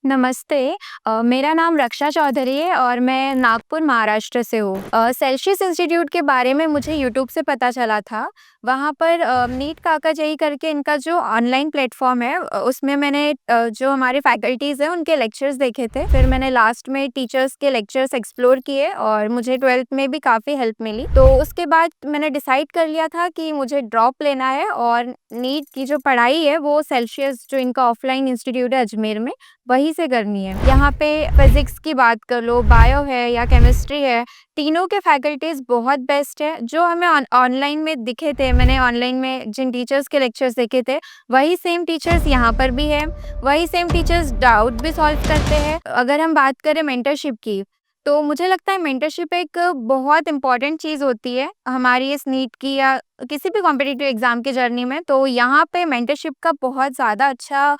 नमस्ते। मेरा नाम रक्षा चौधरी है और मैं नागपुर महाराष्ट्र से हूँ। सेल्सियस इंस्टीट्यूट के बारे में मुझे यूट्यूब से पता चला था। वहाँ पर नीट काका-जेई करके इनका जो ऑनलाइन प्लेटफ़ॉर्म है, उसमें मैंने जो हमारे फैकल्टीज़ हैं उनके लेक्चर्स देखे थे। फिर मैंने लास्ट में टीचर्स के लेक्चर्स एक्सप्लोर किए और मुझे 12th में भी काफ़ी हेल्प मिली। तो उसके बाद मैंने डिसाइड कर लिया था कि मुझे ड्रॉप लेना है और नीट की जो पढ़ाई है वो सेल्सियस जो इनका ऑफ़लाइन इंस्टीट्यूट है अजमेर में, वहीं से करनी है। यहाँ पे फिज़िक्स की बात कर लो, बायो है या केमिस्ट्री है, तीनों के फैकल्टीज़ बहुत बेस्ट है। जो हमें ऑनलाइन में दिखे थे, मैंने ऑनलाइन में जिन टीचर्स के लेक्चर्स देखे थे, वही सेम टीचर्स यहाँ पर भी हैं। वही सेम टीचर्स डाउट भी सॉल्व करते हैं। अगर हम बात करें मेंटरशिप की, तो मुझे लगता है मेंटरशिप एक बहुत इम्पोर्टेंट चीज़ होती है हमारी इस नीट की या किसी भी कॉम्पिटिटिव एग्ज़ाम की जर्नी में। तो यहाँ पे मेंटरशिप का बहुत ज़्यादा अच्छा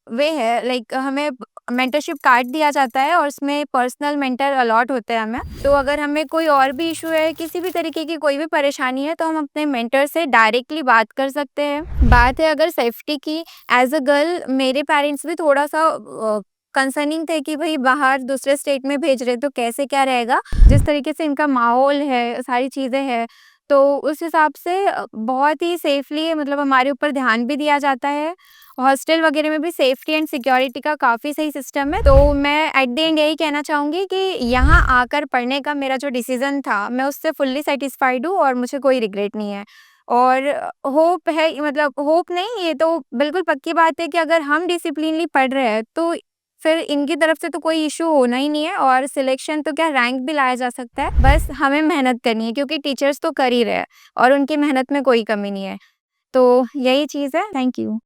वे है। लाइक हमें मेंटरशिप कार्ड दिया जाता है और उसमें पर्सनल मेंटर अलॉट होते हैं हमें। तो अगर हमें कोई और भी इश्यू है, किसी भी तरीके की कोई भी परेशानी है, तो हम अपने मेंटर से डायरेक्टली बात कर सकते हैं। बात है अगर सेफ्टी की, एज़ अ गर्ल मेरे पेरेंट्स भी थोड़ा-सा कंसर्निंग थे कि भई बाहर दूसरे स्टेट में भेज रहे हैं तो कैसे क्या रहेगा? जिस तरीके से इनका माहौल है, सारी चीज़ें हैं, तो उस हिसाब से बहुत ही सेफ़ली मतलब हमारे ऊपर ध्यान भी दिया जाता है। हॉस्टल वगैरह में भी सेफ्टी एंड सिक्योरिटी का काफ़ी सही सिस्टम है। तो मैं एट द एंड यही कहना चाहूँगी कि यहाँ आकर पढ़ने का मेरा जो डिसीज़न था, मैं उससे फुल्ली सैटिस्फाइड हूँ और मुझे कोई रिग्रेट नहीं है। और होप है, मतलब होप नहीं, ये तो बिल्कुल पक्की बात है कि अगर हम डिसिप्लिनली पढ़ रहे हैं, तो फिर इनकी तरफ से तो कोई इश्यू होना ही नहीं है और सिलेक्शन तो क्या रैंक भी लाया जा सकता है। बस हमें मेहनत करनी है क्योंकि टीचर्स तो कर ही रहे हैं और उनकी मेहनत में कोई कमी नहीं है। तो यही चीज़ है। Thank you.